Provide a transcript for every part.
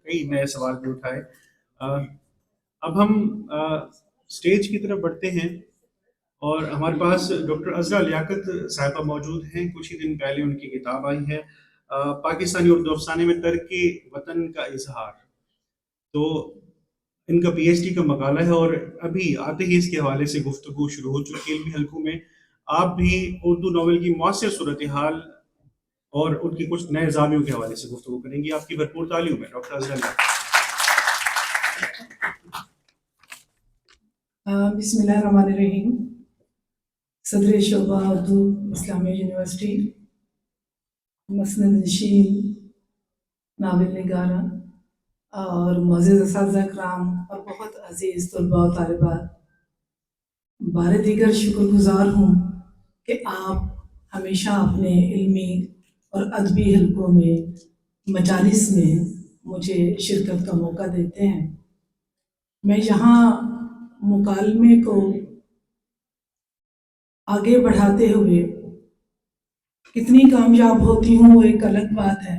کئی نئے سوال بھی اٹھائے. اب ہم اسٹیج کی طرف بڑھتے ہیں اور ہمارے پاس ڈاکٹر عذرا لیاقت صاحبہ موجود ہیں. کچھ ہی دن پہلے ان کی کتاب آئی ہے پاکستانی اردو افسانے میں ترک وطن کا اظہار. تو ان کا پی ایچ ڈی کا مقالہ ہے اور ابھی آتے ہی اس کے حوالے سے گفتگو شروع ہو چکی ہے علمی حلقوں میں. آپ بھی اردو ناول کی معاصر صورتحال اور ان کی کچھ نئے زاویوں کے حوالے سے گفتگو کریں گی. آپ کی بھرپور تعلیم ہے ڈاکٹر عذرا لیاقت. بسم اللہ الرحمن الرحیم. صدر شعبہ اردو اسلامیہ یونیورسٹی، مسند نشین، ناول نگارہ اور معزز اساتذہ کرام اور بہت عزیز طلباء و طالبات، بار دیگر شکر گزار ہوں کہ آپ ہمیشہ اپنے علمی اور ادبی حلقوں میں، مجالس میں مجھے شرکت کا موقع دیتے ہیں. میں یہاں مکالمے کو آگے بڑھاتے ہوئے کتنی کامیاب ہوتی ہوں وہ ایک الگ بات ہے،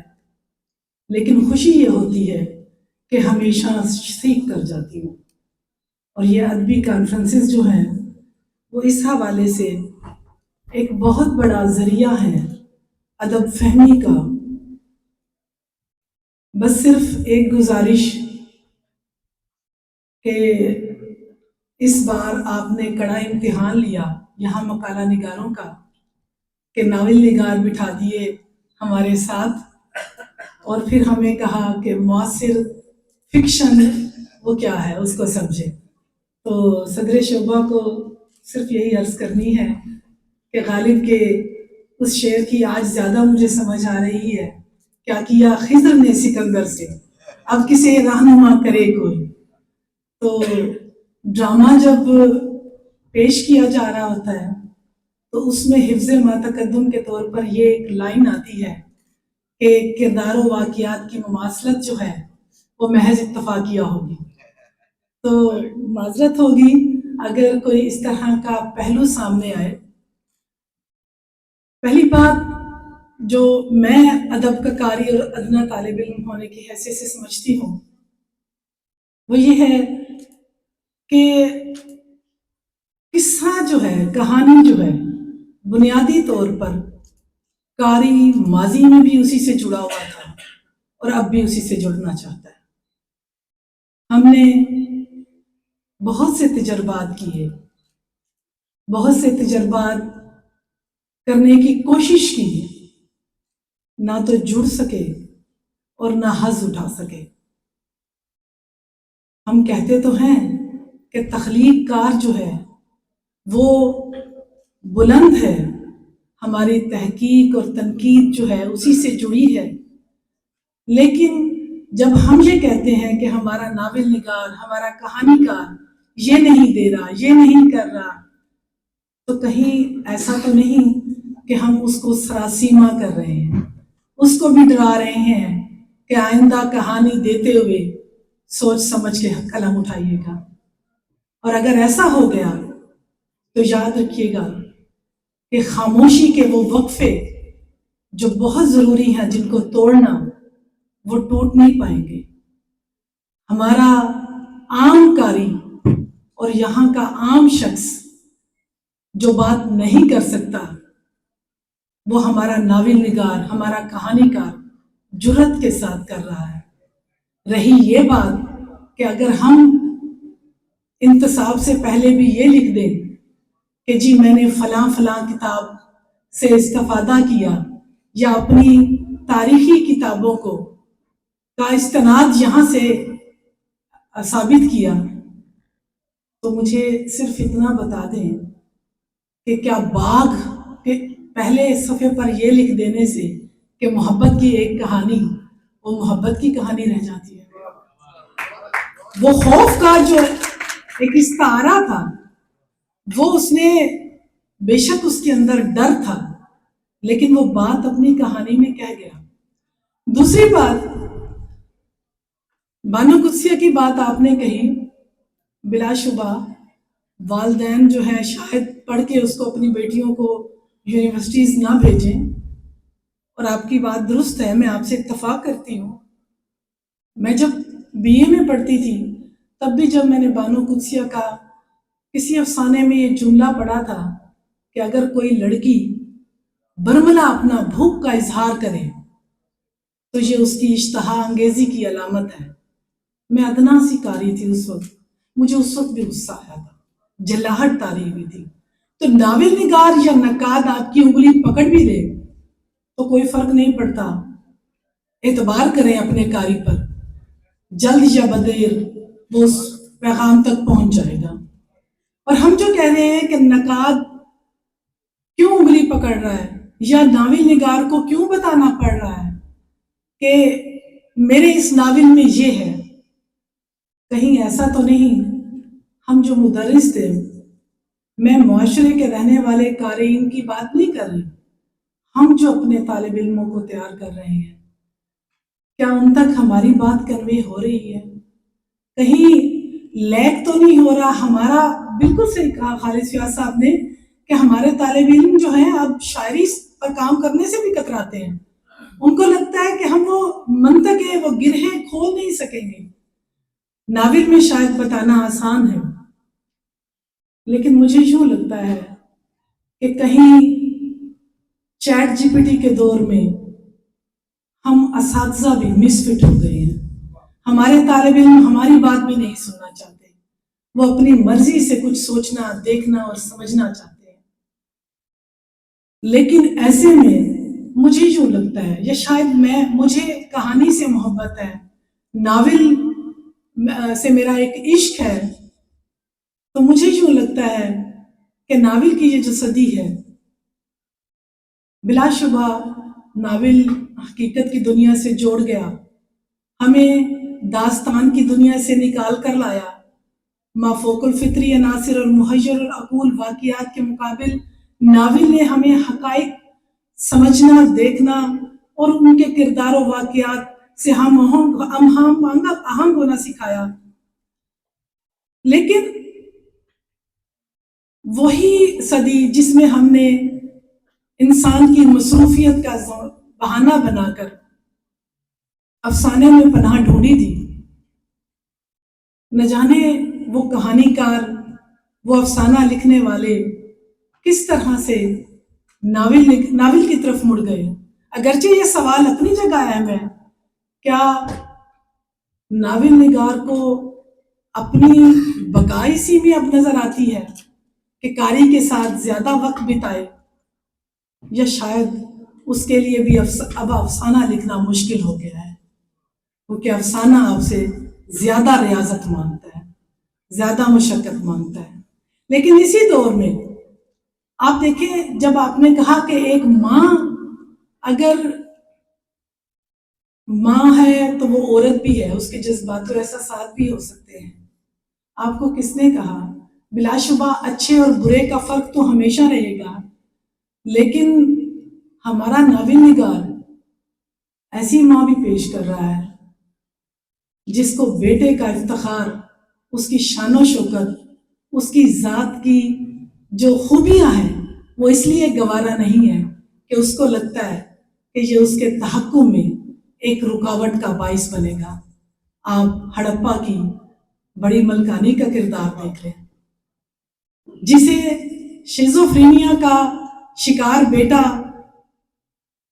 لیکن خوشی یہ ہوتی ہے کہ ہمیشہ سیکھ کر جاتی ہوں. اور یہ ادبی کانفرنسز جو ہیں وہ اس حوالے سے ایک بہت بڑا ذریعہ ہے ادب فہمی کا. بس صرف ایک گزارش کہ اس بار آپ نے کڑا امتحان لیا یہاں مقالہ نگاروں کا کہ ناول نگار بٹھا دیے ہمارے ساتھ اور پھر ہمیں کہا کہ معاصر فکشن وہ کیا ہے اس کو سمجھے. تو صدر شعبہ کو صرف یہی عرض کرنی ہے کہ غالب کے اس شعر کی آج زیادہ مجھے سمجھ آ رہی ہے، کیا کیا خضر نے سکندر سے، اب کسے رہنما کرے کوئی. تو ڈرامہ جب پیش کیا جا رہا ہوتا ہے تو اس میں حفظ ما تقدم کے طور پر یہ ایک لائن آتی ہے کہ کردار و واقعات کی مماثلت جو ہے وہ محض اتفاقیہ ہوگی. تو معذرت ہوگی اگر کوئی اس طرح کا پہلو سامنے آئے. پہلی بات جو میں ادب کا قاری اور ادنا طالب علم ہونے کی حیثیت سے سمجھتی ہوں وہ یہ ہے کہ قصہ جو ہے، کہانی جو ہے، بنیادی طور پر قاری ماضی میں بھی اسی سے جڑا ہوا تھا اور اب بھی اسی سے جڑنا چاہتا ہے. ہم نے بہت سے تجربات کیے، بہت سے تجربات کرنے کی کوشش کی، نہ تو جڑ سکے اور نہ حظ اٹھا سکے. ہم کہتے تو ہیں کہ تخلیق کار جو ہے وہ بلند ہے، ہماری تحقیق اور تنقید جو ہے اسی سے جڑی ہے، لیکن جب ہم یہ کہتے ہیں کہ ہمارا ناول نگار، ہمارا کہانی کار یہ نہیں دے رہا، یہ نہیں کر رہا، تو کہیں ایسا تو نہیں کہ ہم اس کو سراسیمہ کر رہے ہیں، اس کو بھی ڈرا رہے ہیں کہ آئندہ کہانی دیتے ہوئے سوچ سمجھ کے قلم اٹھائیے گا. اور اگر ایسا ہو گیا تو یاد رکھیے گا کہ خاموشی کے وہ وقفے جو بہت ضروری ہیں، جن کو توڑنا وہ ٹوٹ نہیں پائیں گے. ہمارا عام قاری اور یہاں کا عام شخص جو بات نہیں کر سکتا وہ ہمارا ناول نگار، ہمارا کہانی کار جرأت کے ساتھ کر رہا ہے. رہی یہ بات کہ اگر ہم انتصاب سے پہلے بھی یہ لکھ دیں کہ جی میں نے فلاں فلاں کتاب سے استفادہ کیا یا اپنی تاریخی کتابوں کو کا استناد یہاں سے ثابت کیا، تو مجھے صرف اتنا بتا دیں کہ کیا باغ کے پہلے صفحے پر یہ لکھ دینے سے کہ محبت کی ایک کہانی وہ محبت کی کہانی رہ جاتی ہے؟ وہ خوف کا جو ایک استعارہ تھا وہ اس نے بے شک اس کے اندر ڈر تھا، لیکن وہ بات اپنی کہانی میں کہہ گیا. دوسری بات، بانو قدسیہ کی بات آپ نے کہی، بلا شبہ والدین جو ہے شاید پڑھ کے اس کو اپنی بیٹیوں کو یونیورسٹیز نہ بھیجیں، اور آپ کی بات درست ہے، میں آپ سے اتفاق کرتی ہوں. میں جب BA میں پڑھتی تھی تب بھی جب میں نے بانو قدسیہ کا کسی افسانے میں یہ جملہ پڑھا تھا کہ اگر کوئی لڑکی برملا اپنا بھوک کا اظہار کرے تو یہ اس کی اشتہا انگیزی کی علامت ہے. میں ادنا سی قاری تھی اس وقت، مجھے اس وقت بھی غصہ آیا تھا، جلاہٹ طاری ہوئی تھی. تو ناول نگار یا نقاد آپ کی انگلی پکڑ بھی دے تو کوئی فرق نہیں پڑتا، اعتبار کریں اپنے قاری پر، جلد یا بدیر وہ اس پیغام تک پہنچ جائے گا. اور ہم جو کہہ رہے ہیں کہ نقاد کیوں انگلی پکڑ رہا ہے یا ناول نگار کو کیوں بتانا پڑ رہا ہے کہ میرے اس ناول میں یہ ہے، کہیں ایسا تو نہیں ہم جو مدرس تھے، میں معاشرے کے رہنے والے قارئین کی بات نہیں کر رہی، ہم جو اپنے طالب علموں کو تیار کر رہے ہیں، کیا ان تک ہماری بات کنوے ہو رہی ہے؟ کہیں لیک تو نہیں ہو رہا؟ ہمارا بالکل صحیح کہا خالد فیاض صاحب نے کہ ہمارے طالب علم جو ہیں اب شاعری پر کام کرنے سے بھی کتراتے ہیں. ان کو لگتا ہے کہ ہم وہ منطقیں، وہ گرہیں کھول نہیں سکیں گے. ناول میں شاید بتانا آسان ہے، لیکن مجھے یوں لگتا ہے کہ کہیں چیٹ GPT کے دور میں ہم اساتذہ بھی مس فٹ ہو گئے ہیں. ہمارے طالب علم ہماری بات بھی نہیں سننا چاہتے، وہ اپنی مرضی سے کچھ سوچنا، دیکھنا اور سمجھنا چاہتے ہیں. لیکن ایسے میں مجھے یوں لگتا ہے، یا شاید مجھے کہانی سے محبت ہے، ناول سے میرا ایک عشق ہے، تو مجھے یوں لگتا ہے کہ ناول کی یہ جو صدی ہے، بلا شبہ ناول حقیقت کی دنیا سے جوڑ گیا، ہمیں داستان کی دنیا سے نکال کر لایا. مافوق الفطری عناصر اور محیر العقول واقعات کے مقابل ناول نے ہمیں حقائق سمجھنا، دیکھنا اور ان کے کردار و واقعات سے ہم آہنگ ہونا سکھایا. لیکن وہی صدی جس میں ہم نے انسان کی مصروفیت کا بہانہ بنا کر افسانے میں پناہ ڈھونڈی تھی، نہ جانے وہ کہانی کار، وہ افسانہ لکھنے والے کس طرح سے ناول کی طرف مڑ گئے. اگرچہ یہ سوال اپنی جگہ اہم ہے، کیا ناول نگار کو اپنی بقا اسی میں اب نظر آتی ہے کہ قاری کے ساتھ زیادہ وقت بتائے، یا شاید اس کے لیے بھی اب افسانہ لکھنا مشکل ہو گیا ہے، کیونکہ افسانہ آپ سے زیادہ ریاضت مانگتا ہے، زیادہ مشقت مانگتا ہے. لیکن اسی دور میں آپ دیکھیں، جب آپ نے کہا کہ ایک ماں اگر ماں ہے تو وہ عورت بھی ہے، اس کے جذبات و احساسات بھی ہو سکتے ہیں. آپ کو کس نے کہا؟ بلا شبہ اچھے اور برے کا فرق تو ہمیشہ رہے گا، لیکن ہمارا ناول نگار ایسی ماں بھی پیش کر رہا ہے جس کو بیٹے کا افتخار، اس کی شان و شوکت، اس کی ذات کی جو خوبیاں ہیں وہ اس لیے گوارا نہیں ہے کہ اس کو لگتا ہے کہ یہ اس کے تحقق میں ایک رکاوٹ کا باعث بنے گا. آپ ہڑپا کی بڑی ملکانی کا کردار دیکھ لیں، جسے شیزوفرینیا کا شکار بیٹا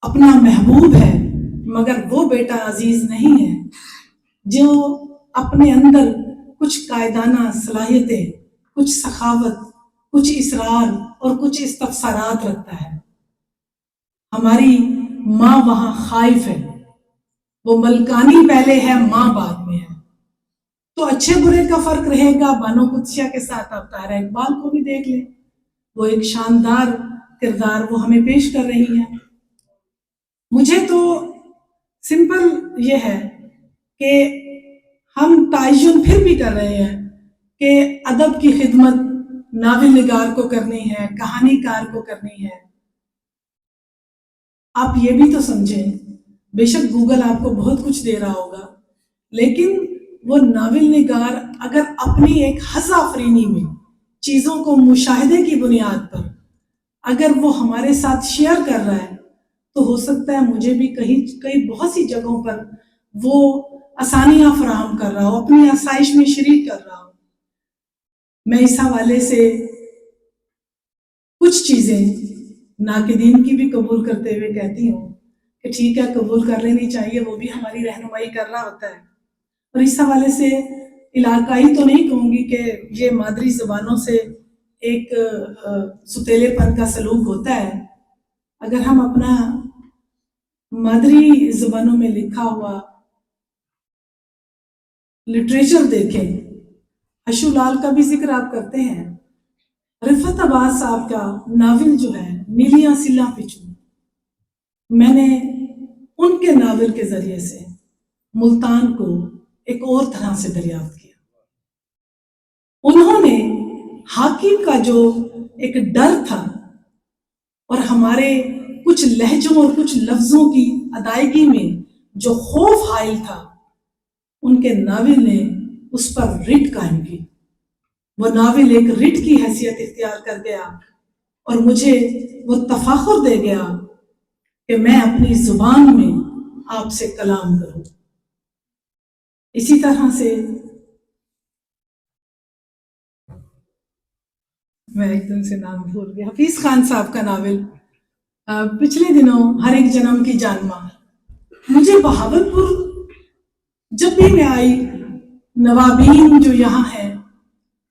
اپنا محبوب ہے، مگر وہ بیٹا عزیز نہیں ہے جو اپنے اندر کچھ قائدانہ صلاحیتیں، کچھ سخاوت، کچھ اصرار اور کچھ استفسارات رکھتا ہے. ہماری ماں وہاں خائف ہے، وہ ملکانی پہلے ہے، ماں بعد میں ہے. تو اچھے برے کا فرق رہے گا. بانو قدسیہ کے ساتھ آپ طاہرہ اقبال کو بھی دیکھ لیں، وہ ایک شاندار کردار وہ ہمیں پیش کر رہی ہیں. مجھے تو سمپل یہ ہے کہ ہم تعین پھر بھی کر رہے ہیں کہ ادب کی خدمت ناول نگار کو کرنی ہے، کہانی کار کو کرنی ہے. آپ یہ بھی تو سمجھیں، بے شک گوگل آپ کو بہت کچھ دے رہا ہوگا، لیکن وہ ناول نگار اگر اپنی ایک حظ آفرینی میں چیزوں کو مشاہدے کی بنیاد پر اگر وہ ہمارے ساتھ شیئر کر رہا ہے تو ہو سکتا ہے مجھے بھی کئی بہت سی جگہوں پر وہ آسانیاں فراہم کر رہا ہو، اپنی آسائش میں شریک کر رہا ہو. میں اس حوالے سے کچھ چیزیں ناقدین کی بھی قبول کرتے ہوئے کہتی ہوں کہ ٹھیک ہے، قبول کر لینی چاہیے، وہ بھی ہماری رہنمائی کر رہا ہوتا ہے. اور اس حوالے سے علاقائی تو نہیں کہوں گی کہ یہ مادری زبانوں سے ایک ستیلے پن کا سلوک ہوتا ہے. اگر ہم اپنا مادری زبانوں میں لکھا ہوا لٹریچر دیکھیں، اشو لال کا بھی ذکر آپ کرتے ہیں، رفعت عباس صاحب کا ناول جو ہے نیلیاں سلاں پچھو، میں نے ان کے ناول کے ذریعے سے ملتان کو ایک اور طرح سے دریافت کیا. انہوں نے حاکم کا جو ایک ڈر تھا اور ہمارے کچھ لہجوں اور کچھ لفظوں کی ادائیگی میں جو خوف حائل تھا، ان کے ناول نے اس پر رٹ قائم کی. وہ ناول ایک رٹ کی حیثیت اختیار کر گیا اور مجھے وہ تفاخر دے گیا کہ میں اپنی زبان میں آپ سے کلام کروں. اسی طرح سے میں ایک دم سے نام بھول گیا، حفیظ خان صاحب کا ناول پچھلے دنوں ہر ایک جنم کی جان ماں. مجھے بہاولپور جب بھی میں آئی، نوابین جو یہاں ہیں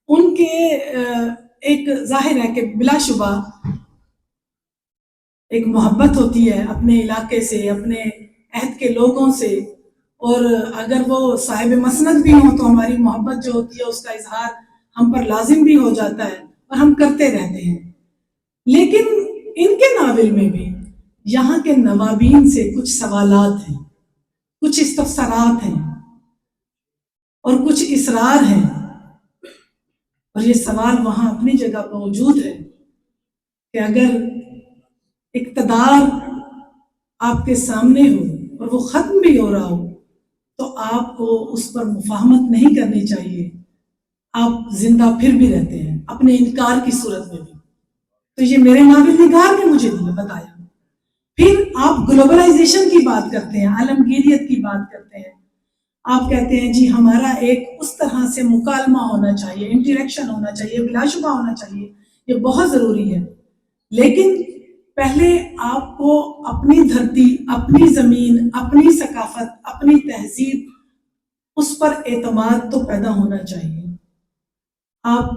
ان کے ایک ظاہر ہے کہ بلا شبہ ایک محبت ہوتی ہے اپنے علاقے سے، اپنے عہد کے لوگوں سے، اور اگر وہ صاحب مسند بھی ہوں تو ہماری محبت جو ہوتی ہے اس کا اظہار ہم پر لازم بھی ہو جاتا ہے اور ہم کرتے رہتے ہیں. لیکن ان کے ناول میں بھی یہاں کے نوابین سے کچھ سوالات ہیں، کچھ استفسارات ہیں اور کچھ اصرار ہیں، اور یہ سوال وہاں اپنی جگہ پر موجود ہے کہ اگر اقتدار آپ کے سامنے ہو اور وہ ختم بھی ہو رہا ہو تو آپ کو اس پر مفاہمت نہیں کرنی چاہیے. آپ زندہ پھر بھی رہتے ہیں اپنے انکار کی صورت میں بھی. تو یہ میرے ناول نگار نے مجھے بتایا. پھر آپ گلوبلائزیشن کی بات کرتے ہیں، عالمگیریت کی بات کرتے ہیں، آپ کہتے ہیں جی ہمارا ایک اس طرح سے مکالمہ ہونا چاہیے، انٹریکشن ہونا چاہیے، بلا شبہ ہونا چاہیے، یہ بہت ضروری ہے. لیکن پہلے آپ کو اپنی دھرتی، اپنی زمین، اپنی ثقافت، اپنی تہذیب، اس پر اعتماد تو پیدا ہونا چاہیے. آپ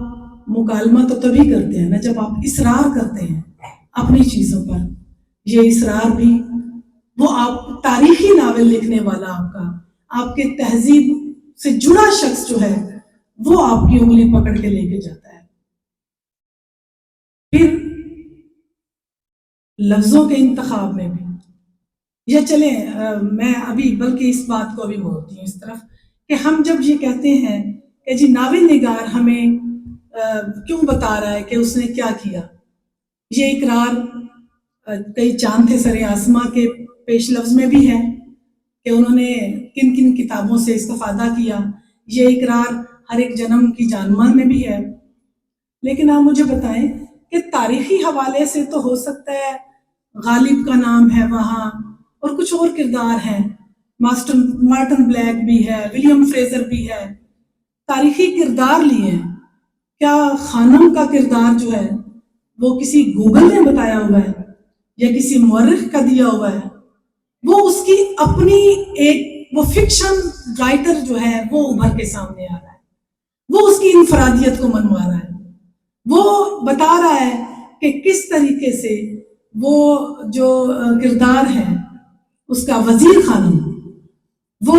مکالمہ تو تبھی کرتے ہیں نا جب آپ اصرار کرتے ہیں اپنی چیزوں پر. یہ اصرار بھی وہ آپ تاریخی ناول لکھنے والا آپ کے تہذیب سے جڑا شخص جو ہے وہ آپ کی انگلی پکڑ کے لے کے جاتا ہے. پھر لفظوں کے انتخاب میں بھی، یا چلیں میں ابھی بلکہ اس بات کو ابھی موڑتی ہوں اس طرف کہ ہم جب یہ کہتے ہیں کہ جی ناول نگار ہمیں کیوں بتا رہا ہے کہ اس نے کیا کیا، یہ اقرار کئی چاند تھے سر آسماں کے پیش لفظ میں بھی ہے کہ انہوں نے کن کن کتابوں سے استفادہ کیا، یہ اقرار ہر ایک جنم کی جانماں میں بھی ہے. لیکن آپ مجھے بتائیں کہ تاریخی حوالے سے تو ہو سکتا ہے غالب کا نام ہے وہاں اور کچھ اور کردار ہیں، مارٹن بلیک بھی ہے، ولیم فریزر بھی ہے، تاریخی کردار لیے ہیں. کیا خانم کا کردار جو ہے وہ کسی گوگل نے بتایا ہوا ہے یا کسی مورخ کا دیا ہوا ہے؟ وہ اس کی اپنی ایک وہ فکشن رائٹر جو ہے وہ ابھر کے سامنے آ رہا ہے، وہ اس کی انفرادیت کو منوا رہا ہے، وہ بتا رہا ہے کہ کس طریقے سے وہ جو کردار ہے اس کا وزیر خانم، وہ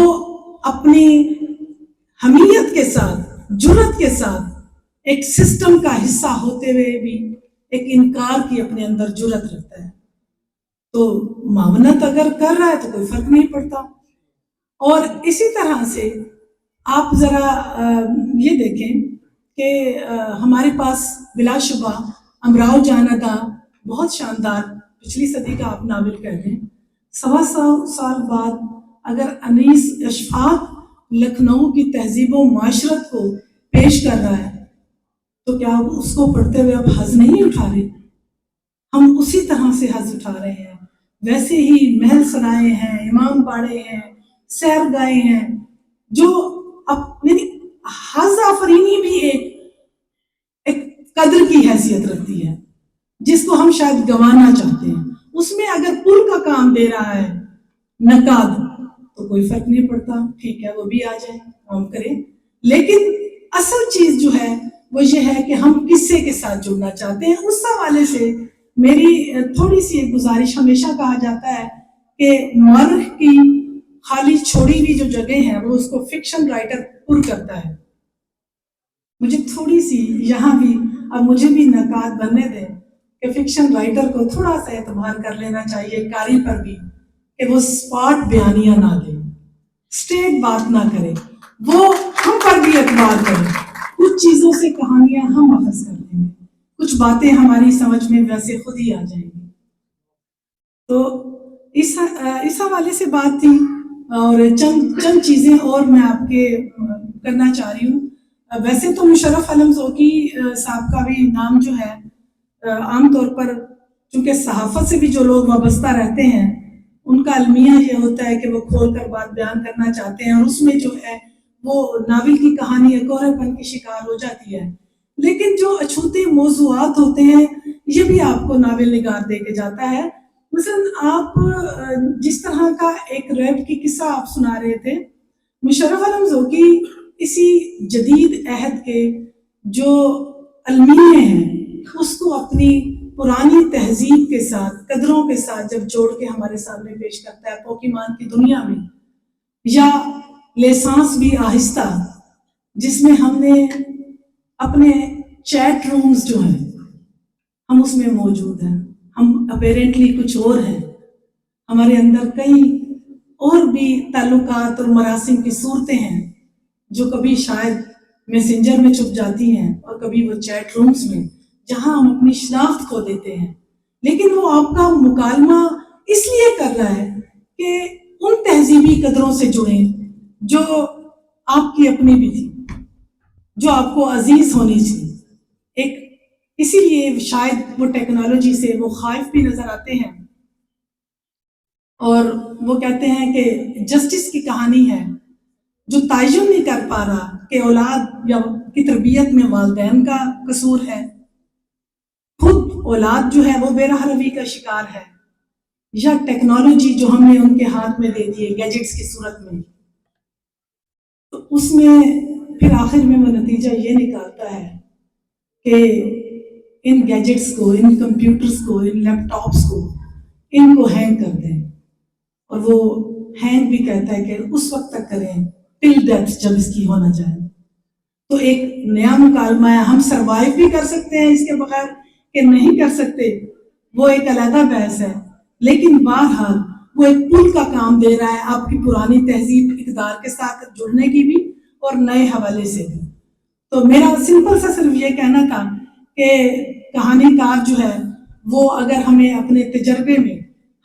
اپنی حمیت کے ساتھ، جرت کے ساتھ ایک سسٹم کا حصہ ہوتے ہوئے بھی ایک انکار کی اپنے اندر جرت رکھتا ہے. تو معاونت اگر کر رہا ہے تو کوئی فرق نہیں پڑتا. اور اسی طرح سے آپ ذرا یہ دیکھیں کہ ہمارے پاس بلا شبہ امراؤ جان ادا بہت شاندار پچھلی صدی کا آپ ناول کہتے ہیں. 125 سال بعد اگر انیس اشفاق لکھنؤ کی تہذیب و معاشرت کو پیش کر رہا ہے تو کیا اس کو پڑھتے ہوئے اب حظ نہیں اٹھا رہے؟ ہم اسی طرح سے حظ اٹھا رہے ہیں. ویسے ہی محل سرائے ہیں، امام باڑے ہیں، سیر گاہیں ہیں، جو یعنی حظ آفرینی بھی ایک قدر کی حیثیت رکھتی ہے جس کو ہم شاید گنوانا چاہتے ہیں. اس میں اگر پل کا کام دے رہا ہے نقاد تو کوئی فرق نہیں پڑتا, ٹھیک ہے وہ بھی آ جائے ہم کریں. لیکن اصل چیز جو ہے وہ یہ ہے کہ ہم قصے کے ساتھ جڑنا چاہتے ہیں. اس حوالے سے میری تھوڑی سی ایک گزارش, ہمیشہ کہا جاتا ہے کہ مورخ کی خالی چھوڑی ہوئی جو جگہ ہے وہ اس کو فکشن رائٹر پر کرتا ہے. مجھے تھوڑی سی یہاں بھی اب مجھے بھی نقاد بننے دیں کہ فکشن رائٹر کو تھوڑا سا اعتبار کر لینا چاہیے قاری پر بھی, کہ وہ سپاٹ بیانیاں نہ دے, اسٹریٹ بات نہ کرے, وہ ہم پر بھی اعتبار کرے. کچھ چیزوں سے کہانیاں ہم اخذ کر لیں گے, کچھ باتیں ہماری سمجھ میں ویسے خود ہی آ جائیں گی. تو اس حوالے سے بات تھی. اور چند چیزیں اور میں آپ کے کرنا چاہ رہی ہوں. ویسے تو مشرف علم ذوقی صاحب کا بھی نام جو ہے عام طور پر, چونکہ صحافت سے بھی جو لوگ وابستہ رہتے ہیں ان کا المیہ یہ ہوتا ہے کہ وہ کھول کر بات بیان کرنا چاہتے ہیں, اور اس میں جو ہے وہ ناول کی کہانی ایک کوہرے پن کی شکار ہو جاتی ہے. لیکن جو اچھوتے موضوعات ہوتے ہیں یہ بھی آپ کو ناول نگار دے کے جاتا ہے. مثلا آپ جس طرح کا ایک ریپ کی قصہ آپ سنا رہے تھے, مشرف علم ذوقی اسی جدید عہد کے جو المیے ہیں اس کو اپنی پرانی تہذیب کے ساتھ, قدروں کے ساتھ جب جوڑ کے ہمارے سامنے پیش کرتا ہے پوکیمان کی دنیا میں, یا لیسانس بھی آہستہ جس میں ہم نے اپنے چیٹ رومز جو ہیں ہم اس میں موجود ہیں, ہم اپیرنٹلی کچھ اور ہیں, ہمارے اندر کئی اور بھی تعلقات اور مراسم کی صورتیں ہیں جو کبھی شاید میسنجر میں چھپ جاتی ہیں اور کبھی وہ چیٹ رومز میں جہاں ہم اپنی شناخت کھو دیتے ہیں. لیکن وہ آپ کا مکالمہ اس لیے کر رہا ہے کہ ان تہذیبی قدروں سے جڑیں جو آپ کی اپنی بھی تھی, جو آپ کو عزیز ہونی چاہیے. ایک اسی لیے شاید وہ ٹیکنالوجی سے وہ خائف بھی نظر آتے ہیں, اور وہ کہتے ہیں کہ جسٹس کی کہانی ہے جو تعین نہیں کر پا رہا کہ اولاد یا کی تربیت میں والدین کا قصور ہے, خود اولاد جو ہے وہ بے راہ روی کا شکار ہے, یا ٹیکنالوجی جو ہم نے ان کے ہاتھ میں دے دیے گیجٹس کی صورت میں. تو اس میں پھر آخر میں وہ نتیجہ یہ نکالتا ہے کہ ان گیجٹس کو, ان کمپیوٹرز کو, ان لیپ ٹاپس کو, ان کو ہینگ کر دیں, اور وہ ہینگ بھی کہتا ہے کہ اس وقت تک کریں ٹل ڈیتھ جب اس کی ہونا چاہے. تو ایک نیا مکالمہ ہے, ہم سروائیو بھی کر سکتے ہیں اس کے بغیر کہ نہیں کر سکتے, وہ ایک علیحدہ بحث ہے. لیکن بہرحال وہ ایک پل کا کام دے رہا ہے آپ کی پرانی تہذیب اقدار کے ساتھ جڑنے کی بھی اور نئے حوالے سے بھی. تو میرا سمپل سا صرف یہ کہنا تھا کہ کہانی کار جو ہے وہ اگر ہمیں اپنے تجربے میں,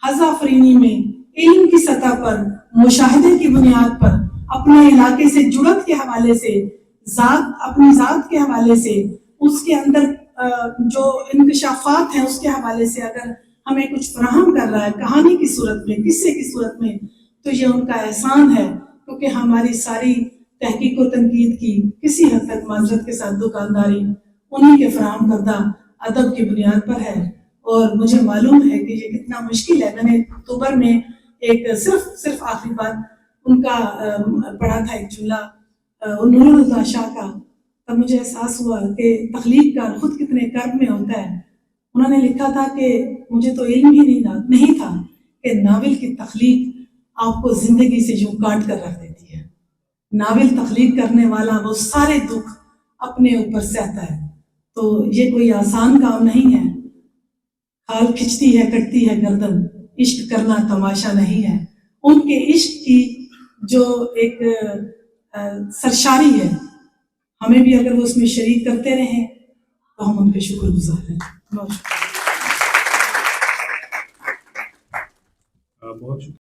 حظ آفرینی میں, علم کی سطح پر, مشاہدے کی بنیاد پر, اپنے علاقے سے جڑت کے حوالے سے, اپنی ذات کے حوالے سے, اس کے اندر جو انکشافات ہیں اس کے حوالے سے اگر ہمیں کچھ فراہم کر رہا ہے کہانی کی صورت میں, قصے کی صورت میں, تو یہ ان کا احسان ہے, کیونکہ ہماری ساری تحقیق و تنقید کی کسی حد تک معذرت کے ساتھ دکانداری انہی کے فراہم کردہ ادب کی بنیاد پر ہے. اور مجھے معلوم ہے کہ یہ کتنا مشکل ہے. میں نے اکتوبر میں ایک صرف آخری بات ان کا پڑھا تھا ایک جملہ نور اللہ شاہ کا, تب مجھے احساس ہوا کہ تخلیق کا خود کتنے کرب میں ہوتا ہے. انہوں نے لکھا تھا کہ مجھے تو علم ہی نہیں تھا کہ ناول کی تخلیق آپ کو زندگی سے یوں کاٹ کر رکھ دیتی ہے. ناول تخلیق کرنے والا وہ سارے دکھ اپنے اوپر سہتا ہے. تو یہ کوئی آسان کام نہیں ہے. کھال کھچتی ہے, کٹتی ہے گردن, عشق کرنا تماشا نہیں ہے. ان کے عشق کی جو ایک سرشاری ہے, ہمیں بھی اگر وہ اس میں شریک کرتے رہیں تو ہم ان کے شکر گزار ہیں. بہت شکریہ. بہت شکریہ.